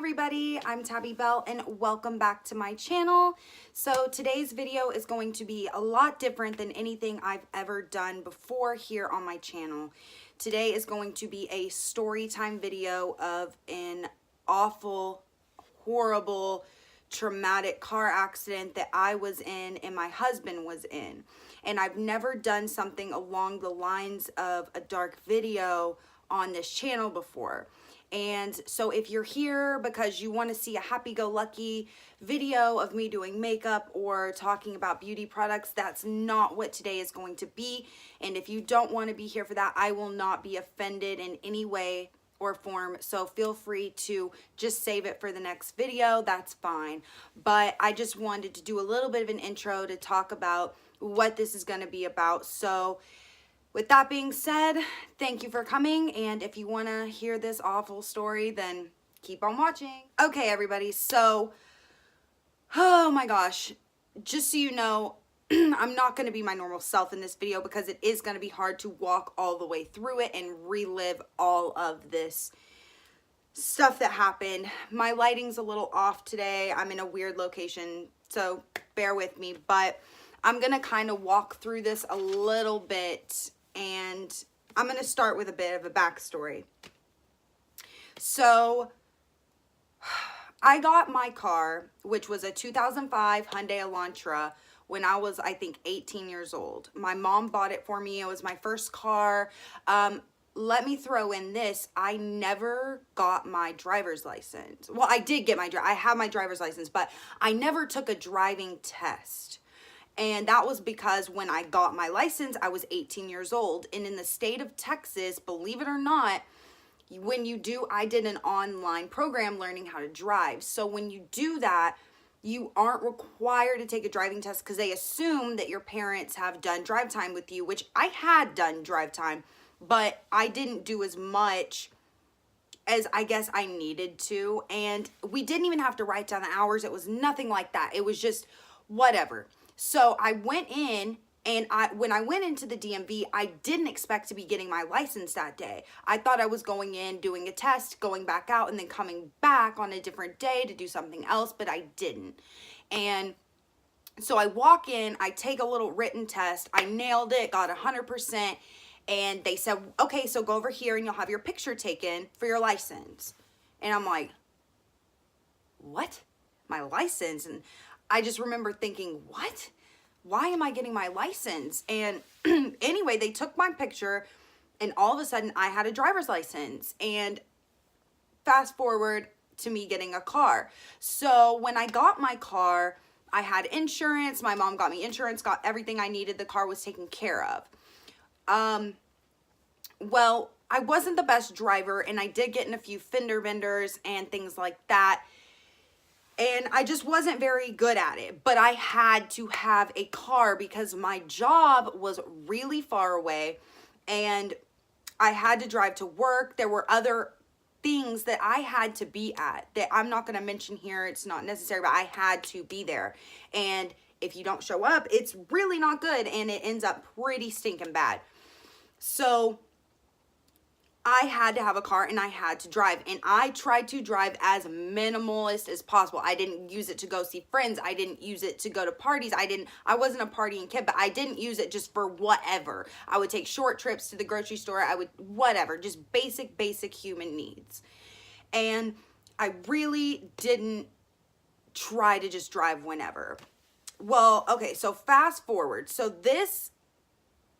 everybody, I'm Tabby Bell and welcome back to my channel. So today's video is going to be a lot different than anything I've ever done before here on my channel. Today is going to be a story time video of an awful, horrible, traumatic car accident that I was in and my husband was in. And I've never done something along the lines of a dark video on this channel before. And so if you're here because you want to see a happy-go-lucky video of me doing makeup or talking about beauty products, that's not what today is going to be. And if you don't want to be here for that, I will not be offended in any way or form. So feel free to just save it for the next video. That's fine. But I just wanted to do a little bit of an intro to talk about what this is going to be about. So with that being said, thank you for coming, and if you want to hear this awful story, then keep on watching. Okay, everybody, so, oh my gosh, just so you know, I'm not going to be my normal self in this video because it is going to be hard to walk all the way through it and relive all of this stuff that happened. My lighting's a little off today. I'm in a weird location, so bear with me, but I'm going to kind of walk through this a little bit. And I'm going to start with a bit of a backstory. So I got my car, which was a 2005 Hyundai Elantra, when I was, I think, 18 years old. My mom bought it for me. It was my first car. Let me throw in this. I never got my driver's license. Well, I did get I have my driver's license, but I never took a driving test. And that was because when I got my license, I was 18 years old. And in the state of Texas, believe it or not, when you do, I did an online program learning how to drive. So when you do that, you aren't required to take a driving test because they assume that your parents have done drive time with you, which I had done drive time, but I didn't do as much as I guess I needed to. And we didn't even have to write down the hours. It was nothing like that. It was just whatever. So I went in, and when I went into the DMV, I didn't expect to be getting my license that day. I thought I was going in, doing a test, going back out, and then coming back on a different day to do something else, but I didn't. And so I walk in, I take a little written test, I nailed it, got 100%, and they said, okay, so go over here and you'll have your picture taken for your license. And I'm like, what? My license? And I just remember thinking, what? Why am I getting my license? And anyway, they took my picture and all of a sudden I had a driver's license. And fast forward to me getting a car. So when I got my car, I had insurance. My mom got me insurance, got everything I needed. The car was taken care of. Well, I wasn't the best driver and I did get in a few fender benders and things like that. And I just wasn't very good at it, but I had to have a car because my job was really far away and I had to drive to work. There were other things that I had to be at that I'm not going to mention here. It's not necessary, but I had to be there. And if you don't show up, it's really not good and it ends up pretty stinking bad. So I had to have a car and I had to drive, and I tried to drive as minimalist as possible. I didn't use it to go see friends. I didn't use it to go to parties. I wasn't a partying kid, but I didn't use it just for whatever. I would take short trips to the grocery store. I would, whatever, just basic human needs. And I really didn't try to just drive whenever. Well, okay, so fast forward. So this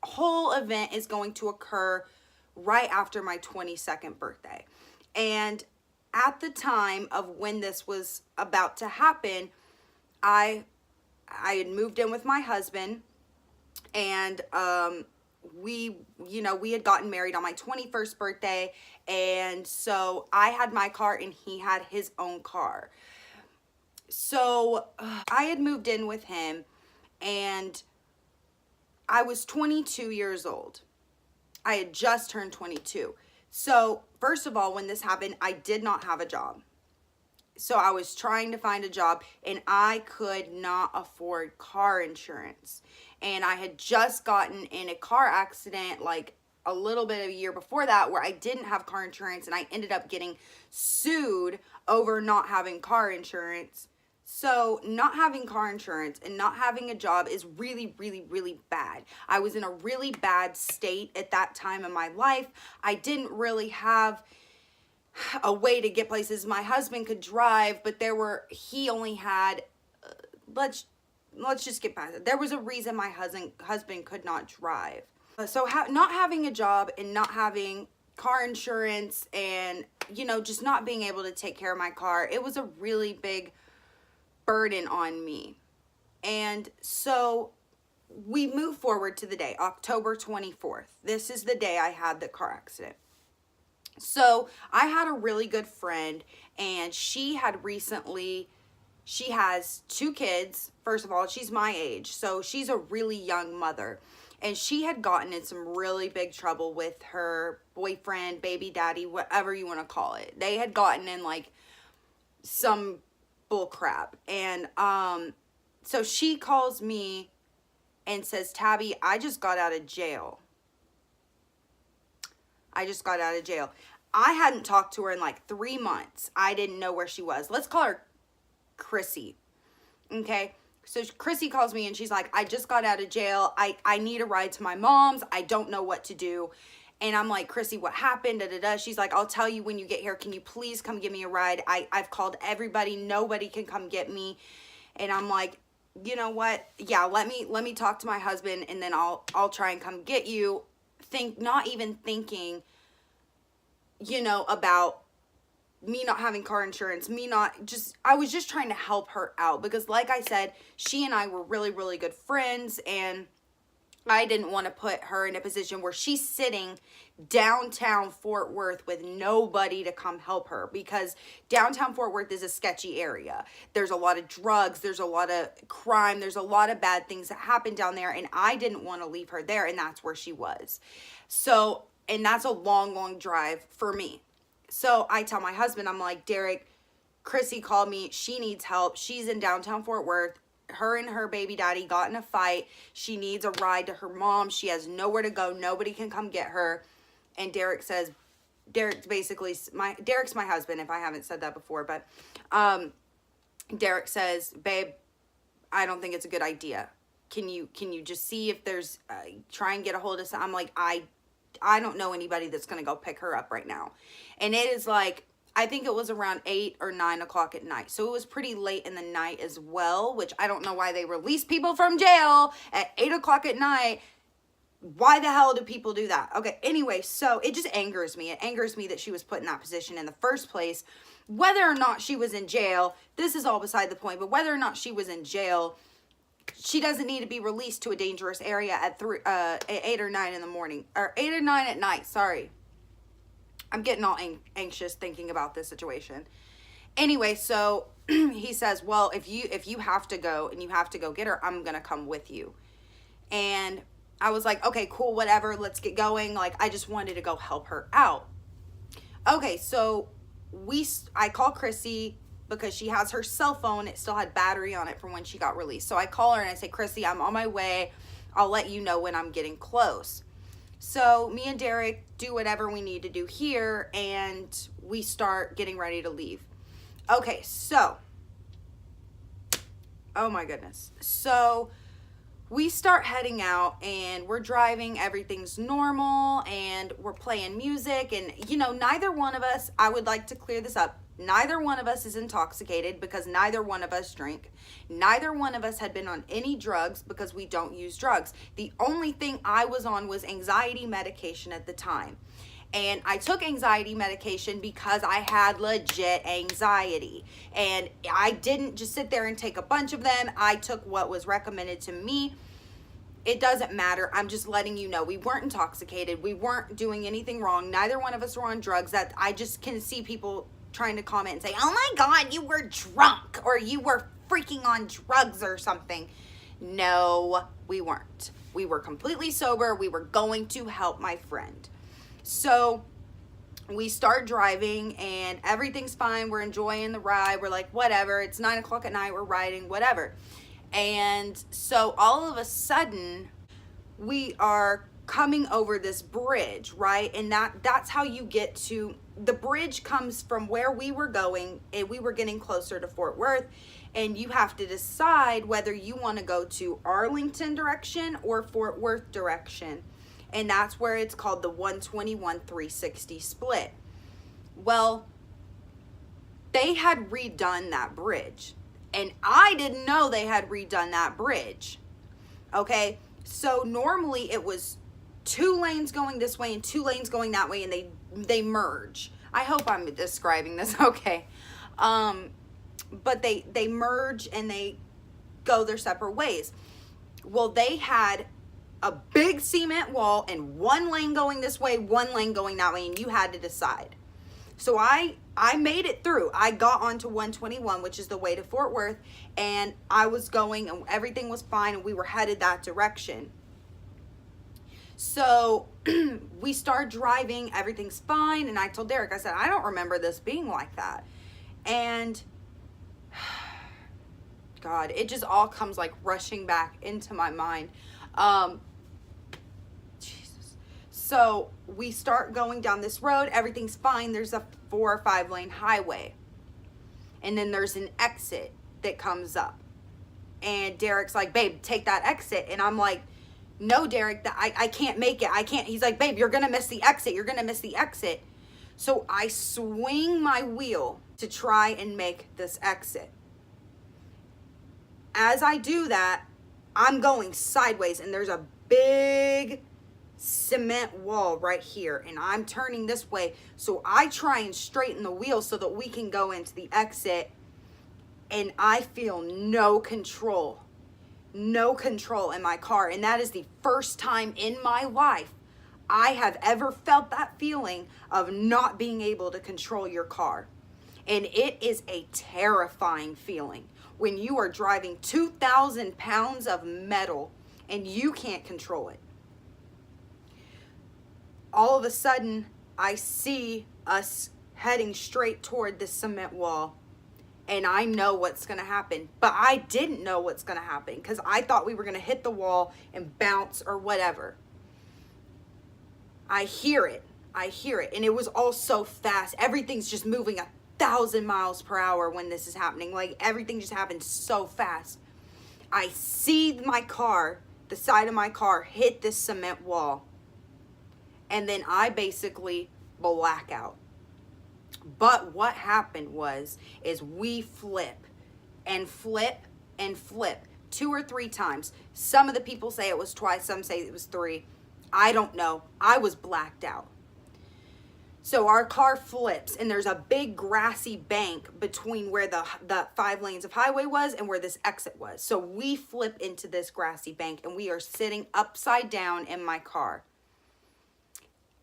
whole event is going to occur right after my 22nd birthday. And at the time of when this was about to happen, I had moved in with my husband, and we had gotten married on my 21st birthday, and so I had my car and he had his own car. So I had moved in with him and I was 22 years old. I had just turned 22. So first of all, when this happened, I did not have a job. So I was trying to find a job and I could not afford car insurance. And I had just gotten in a car accident like a little bit of a year before that where I didn't have car insurance, and I ended up getting sued over not having car insurance. So not having car insurance and not having a job is really, really, really bad. I was in a really bad state at that time in my life. I didn't really have a way to get places. My husband could drive, but he only had, let's just get past it. There was a reason my husband could not drive. So not having a job and not having car insurance and, just not being able to take care of my car, it was a really big burden on me. And so we move forward to the day, October 24th. This is the day I had the car accident. So I had a really good friend, and she has 2 kids. First of all, she's my age, so she's a really young mother. And she had gotten in some really big trouble with her boyfriend, baby daddy, whatever you want to call it. They had gotten in like some bull crap. And so she calls me and says, Tabby, I just got out of jail. I hadn't talked to her in like 3 months. I didn't know where she was. Let's call her Chrissy. Okay. So Chrissy calls me and she's like, I just got out of jail. I need a ride to my mom's. I don't know what to do. And I'm like, Chrissy, what happened? Da, da, da. She's like, I'll tell you when you get here. Can you please come give me a ride? I've called everybody. Nobody can come get me. And I'm like, you know what? Yeah, let me talk to my husband, and then I'll try and come get you. Not even thinking, about me not having car insurance, I was just trying to help her out, because like I said, she and I were really, really good friends, and I didn't want to put her in a position where she's sitting downtown Fort Worth with nobody to come help her, because downtown Fort Worth is a sketchy area. There's a lot of drugs, there's a lot of crime, there's a lot of bad things that happen down there, and I didn't want to leave her there, and that's where she was. So, and that's a long, long drive for me. So I tell my husband, I'm like, Derek, Chrissy called me. She needs help. She's in downtown Fort Worth. Her and her baby daddy got in a fight. She needs a ride to her mom. She has nowhere to go. Nobody can come get her. And Derek's my husband, if I haven't said that before. But Derek says, babe, I don't think it's a good idea. Can you just see if there's, try and get a hold of some. I'm like, I don't know anybody that's going to go pick her up right now. And it is like, I think it was around 8 or 9 o'clock at night. So it was pretty late in the night as well, which I don't know why they release people from jail at 8 o'clock at night. Why the hell do people do that? Okay, anyway, so it just angers me. It angers me that she was put in that position in the first place. Whether or not she was in jail, this is all beside the point, but whether or not she was in jail, she doesn't need to be released to a dangerous area at 8 or 9 in the morning, or 8 or 9 at night. Sorry. I'm getting all anxious thinking about this situation. Anyway, so he says, well, if you have to go and you have to go get her, I'm going to come with you. And I was like, okay, cool, whatever. Let's get going. Like, I just wanted to go help her out. Okay. So I call Chrissy, because she has her cell phone. It still had battery on it from when she got released. So I call her and I say, Chrissy, I'm on my way. I'll let you know when I'm getting close. So me and Derek do whatever we need to do here, and we start getting ready to leave. Okay, so, oh my goodness. So we start heading out, and we're driving. Everything's normal, and we're playing music. And, neither one of us, I would like to clear this up, neither one of us is intoxicated, because neither one of us drink. Neither one of us had been on any drugs, because we don't use drugs. The only thing I was on was anxiety medication at the time. And I took anxiety medication because I had legit anxiety. And I didn't just sit there and take a bunch of them. I took what was recommended to me. It doesn't matter. I'm just letting you know, we weren't intoxicated. We weren't doing anything wrong. Neither one of us were on drugs. That I just can see people trying to comment and say, oh my God, you were drunk, or you were freaking on drugs or something. No, we weren't. We were completely sober. We were going to help my friend. So we start driving and everything's fine. We're enjoying the ride. We're like, whatever. It's 9 o'clock at night. We're riding, whatever. And so all of a sudden we are coming over this bridge, right? And that's how you get to, the bridge comes from where we were going, and we were getting closer to Fort Worth, and you have to decide whether you want to go to Arlington direction or Fort Worth direction. And that's where it's called the 121 360 split. Well, they had redone that bridge, and I didn't know they had redone that bridge. Okay, so normally it was 2 lanes going this way and 2 lanes going that way, and they merge. I hope I'm describing this okay. But they merge and they go their separate ways. Well, they had a big cement wall and 1 lane going this way, 1 lane going that way, and you had to decide. So I made it through. I got onto 121, which is the way to Fort Worth, and I was going, and everything was fine, and we were headed that direction. So we start driving, everything's fine, and I told Derek, I said, I don't remember this being like that. And God, it just all comes like rushing back into my mind. Jesus. So we start going down this road, everything's fine. There's a 4 or 5 lane highway, and then there's an exit that comes up, and Derek's like, babe, take that exit. And I'm like, no, Derek, I can't make it. I can't. He's like, babe, you're gonna miss the exit. You're gonna miss the exit. So I swing my wheel to try and make this exit. As I do that, I'm going sideways, and there's a big cement wall right here, and I'm turning this way. So I try and straighten the wheel so that we can go into the exit, and I feel no control in my car. And that is the first time in my life I have ever felt that feeling of not being able to control your car. And it is a terrifying feeling when you are driving 2,000 pounds of metal and you can't control it. All of a sudden, I see us heading straight toward the cement wall, and I know what's going to happen. But I didn't know what's going to happen because I thought we were going to hit the wall and bounce or whatever. I hear it, and it was all so fast. Everything's just moving 1,000 miles per hour when this is happening. Like, everything just happened so fast. I see my car, the side of my car, hit this cement wall, and then I basically black out. But what happened is we flip and flip and flip 2 or 3 times. Some of the people say it was twice, some say it was 3. I don't know. I was blacked out. So our car flips, and there's a big grassy bank between where the 5 lanes of highway was and where this exit was. So we flip into this grassy bank, and we are sitting upside down in my car.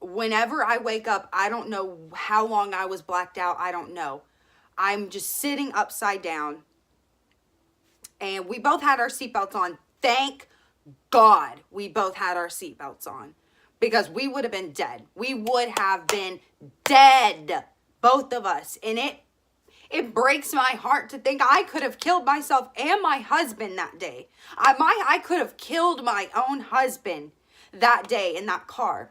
Whenever I wake up, I don't know how long I was blacked out. I don't know. I'm just sitting upside down, and we both had our seatbelts on. Thank God we both had our seatbelts on, because we would have been dead. We would have been dead, both of us. And it breaks my heart to think I could have killed myself and my husband that day. I could have killed my own husband that day in that car.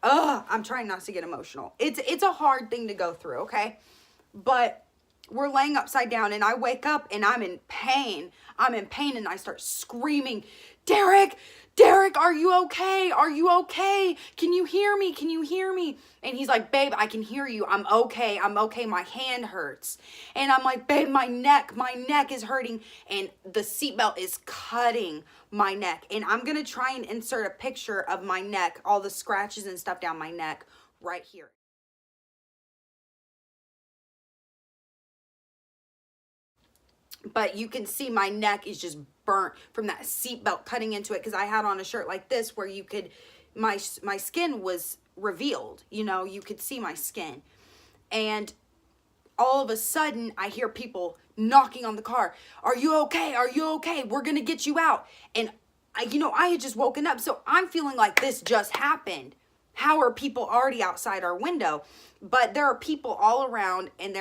I'm trying not to get emotional. It's a hard thing to go through, okay? But we're laying upside down, and I wake up, and I'm in pain. And I start screaming, Derek, are you okay? Are you okay? Can you hear me? And he's like, babe, I can hear you. I'm okay. My hand hurts. And I'm like, babe, my neck is hurting. And the seatbelt is cutting my neck. And I'm going to try and insert a picture of my neck, all the scratches and stuff down my neck right here. But you can see my neck is just burnt from that seatbelt cutting into it, because I had on a shirt like this where you could, my skin was revealed, you could see my skin. And all of a sudden I hear people knocking on the car. Are you okay? We're going to get you out. And I had just woken up, so I'm feeling like this just happened. How are people already outside our window? But there are people all around, and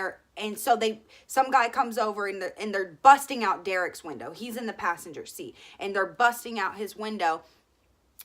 so some guy comes over, and they're busting out Derek's window. He's in the passenger seat, and they're busting out his window.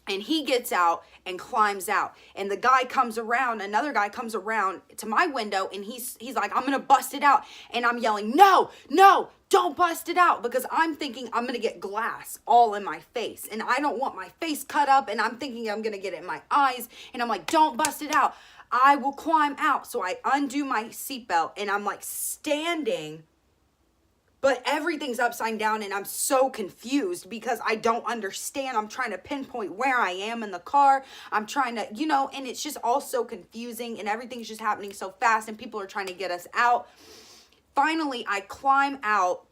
And he gets out and climbs out. And the guy comes around, another guy comes around to my window, and he's like, I'm going to bust it out. And I'm yelling, no, no, don't bust it out, because I'm thinking I'm going to get glass all in my face. And I don't want my face cut up, and I'm thinking I'm going to get it in my eyes. And I'm like, don't bust it out. I will climb out. So I undo my seatbelt, and I'm like standing, but everything's upside down, and I'm so confused because I don't understand. I'm trying to pinpoint where I am in the car. I'm trying to, and it's just all so confusing, and everything's just happening so fast, and people are trying to get us out. Finally, I climb out,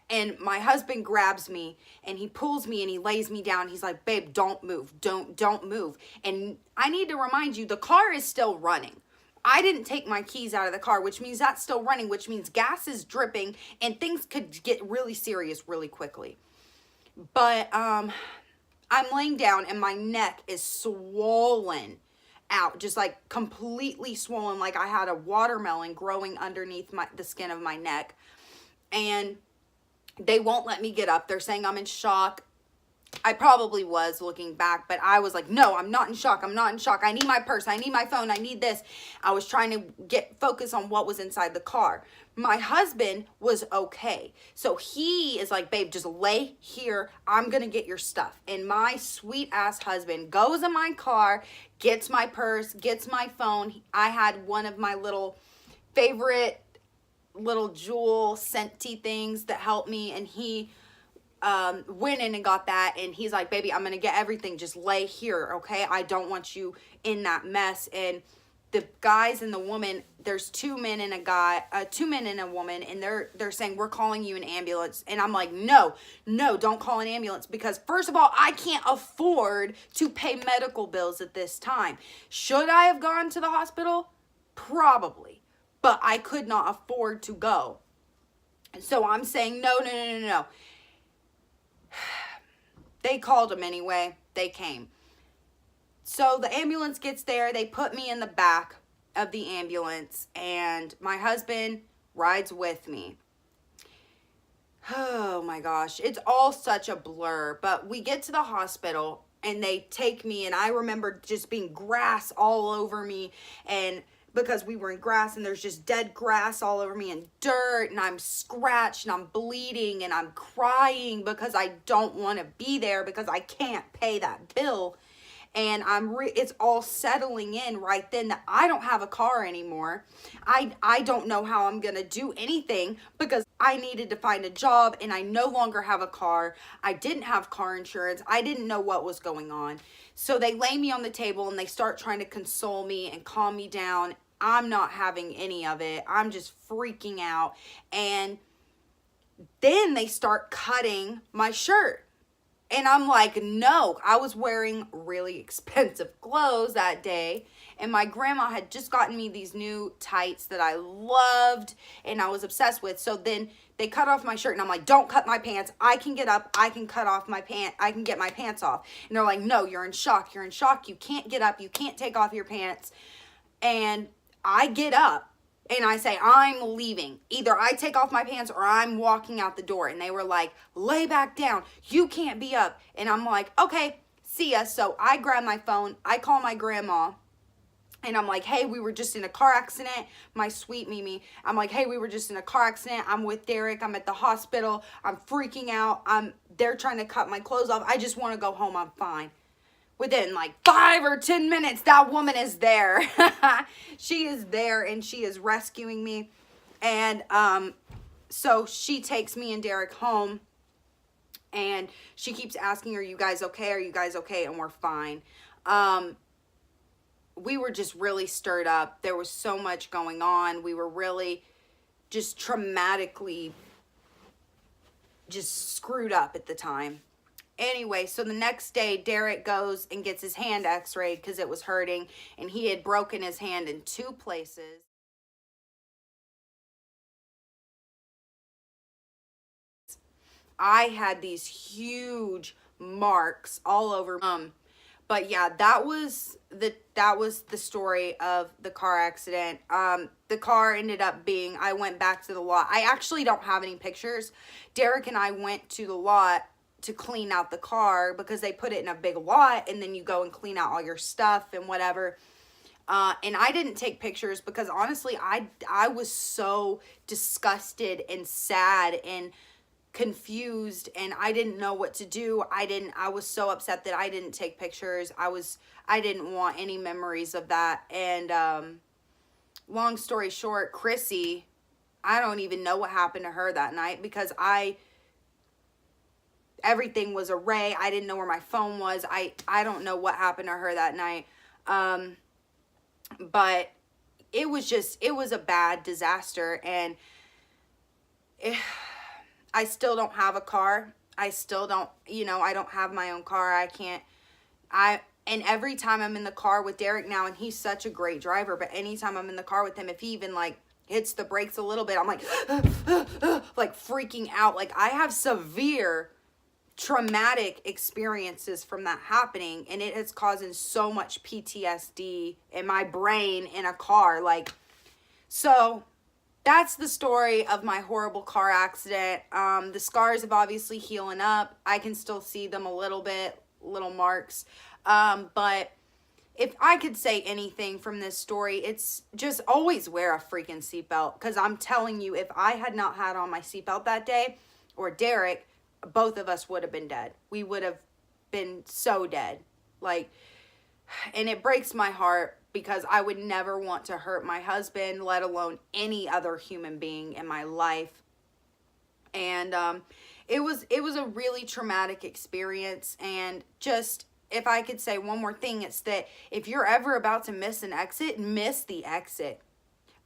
and my husband grabs me, and he pulls me, and he lays me down. He's like, babe, don't move. Don't move. And I need to remind you, the car is still running. I didn't take my keys out of the car, which means that's still running, which means gas is dripping, and things could get really serious really quickly. But I'm laying down, and my neck is swollen out, just like completely swollen, like I had a watermelon growing underneath the skin of my neck. And they won't let me get up. They're saying I'm in shock. I probably was, looking back, but I was like, no, I'm not in shock. I'm not in shock. I need my purse. I need my phone. I need this. I was trying to get focus on what was inside the car. My husband was okay. So he is like, babe, just lay here. I'm going to get your stuff. And my sweet ass husband goes in my car, gets my purse, gets my phone. I had one of my little favorite little jewel scenty things that helped me, and he went in and got that, and he's like, baby, I'm gonna get everything, just lay here, okay? I don't want you in that mess. And the guys and the woman, there's two men and a woman, and they're saying, we're calling you an ambulance. And I'm like, no, don't call an ambulance, because first of all, I can't afford to pay medical bills at this time. Should I have gone to the hospital? Probably, but I could not afford to go. So I'm saying, no. They called them anyway. They came. So the ambulance gets there. They put me in the back of the ambulance, and my husband rides with me. Oh my gosh. It's all such a blur. But we get to the hospital, and they take me, and I remember just being grass all over me, and because we were in grass, and there's just dead grass all over me and dirt, and I'm scratched, and I'm bleeding, and I'm crying because I don't want to be there, because I can't pay that bill. And it's all settling in right then that I don't have a car anymore. I don't know how I'm going to do anything, because I needed to find a job, and I no longer have a car. I didn't have car insurance. I didn't know what was going on. So they lay me on the table, and they start trying to console me and calm me down. I'm not having any of it. I'm just freaking out. And then they start cutting my shirt. And I'm like, no. I was wearing really expensive clothes that day. And my grandma had just gotten me these new tights that I loved and I was obsessed with. So then they cut off my shirt, and I'm like, don't cut my pants. I can get up. I can cut off my pants. I can get my pants off. And they're like, no, you're in shock. You're in shock. You can't get up. You can't take off your pants. And I get up, and I say, I'm leaving. Either I take off my pants or I'm walking out the door. And they were like, lay back down. You can't be up. And I'm like, okay, see ya. So I grab my phone. I call my grandma. And I'm like, hey, we were just in a car accident. My sweet Mimi. I'm like, hey, we were just in a car accident. I'm with Derek. I'm at the hospital. I'm freaking out. They're trying to cut my clothes off. I just want to go home. I'm fine. Within like 5 or 10 minutes, that woman is there. She is there, and she is rescuing me. And so she takes me and Derek home, and she keeps asking, are you guys okay? Are you guys okay? And we're fine. We were just really stirred up. There was so much going on. We were really just traumatically just screwed up at the time. Anyway, so the next day, Derek goes and gets his hand x-rayed because it was hurting, and he had broken his hand in 2 places. I had these huge marks all over. But yeah, that was the story of the car accident. The car ended up being, I went back to the lot. I actually don't have any pictures. Derek and I went to the lot to clean out the car because they put it in a big lot and then you go and clean out all your stuff and whatever. And I didn't take pictures because honestly, I was so disgusted and sad and confused, and I didn't know what to do. I was so upset that I didn't take pictures. I didn't want any memories of that. And long story short, Chrissy, I don't even know what happened to her that night because everything was a ray. I didn't know where my phone was. I don't know what happened to her that night. But it was a bad disaster, and I still don't have a car. I still don't, I don't have my own car. And every time I'm in the car with Derek now, and he's such a great driver, but anytime I'm in the car with him, if he even like hits the brakes a little bit, I'm like, like freaking out. Like I have severe traumatic experiences from that happening, and it is causing so much PTSD in my brain in a car. Like, so that's the story of my horrible car accident. The scars have obviously healing up. I can still see them a little bit, little marks. But if I could say anything from this story, it's just always wear a freaking seatbelt. Because I'm telling you, if I had not had on my seatbelt that day, or Derek, both of us would have been dead. We would have been so dead. Like, and it breaks my heart because I would never want to hurt my husband, let alone any other human being in my life. And it was a really traumatic experience. And just, if I could say one more thing, it's that if you're ever about to miss an exit, miss the exit.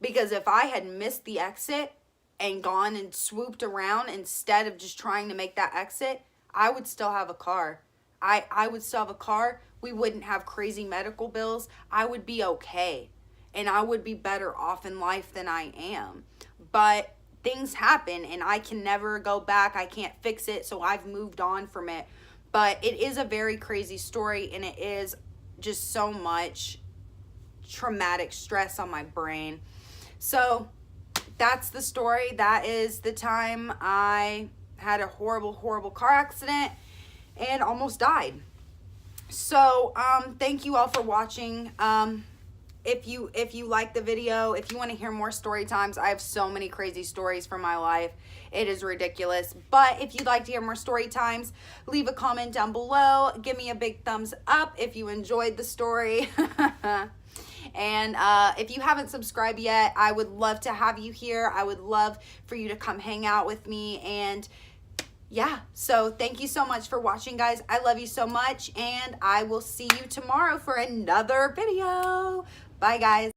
Because if I had missed the exit and gone and swooped around instead of just trying to make that exit, I would still have a car. I would still have a car. We wouldn't have crazy medical bills. I would be okay. And I would be better off in life than I am. But things happen and I can never go back. I can't fix it. So I've moved on from it. But it is a very crazy story, and it is just so much traumatic stress on my brain. So that's the story. That is the time I had a horrible, horrible car accident and almost died. So thank you all for watching. If you like the video, if you want to hear more story times, I have so many crazy stories from my life. It is ridiculous. But if you'd like to hear more story times, leave a comment down below. Give me a big thumbs up if you enjoyed the story. And if you haven't subscribed yet, I would love to have you here. I would love for you to come hang out with me. And yeah, so thank you so much for watching, guys. I love you so much, and I will see you tomorrow for another video. Bye, guys.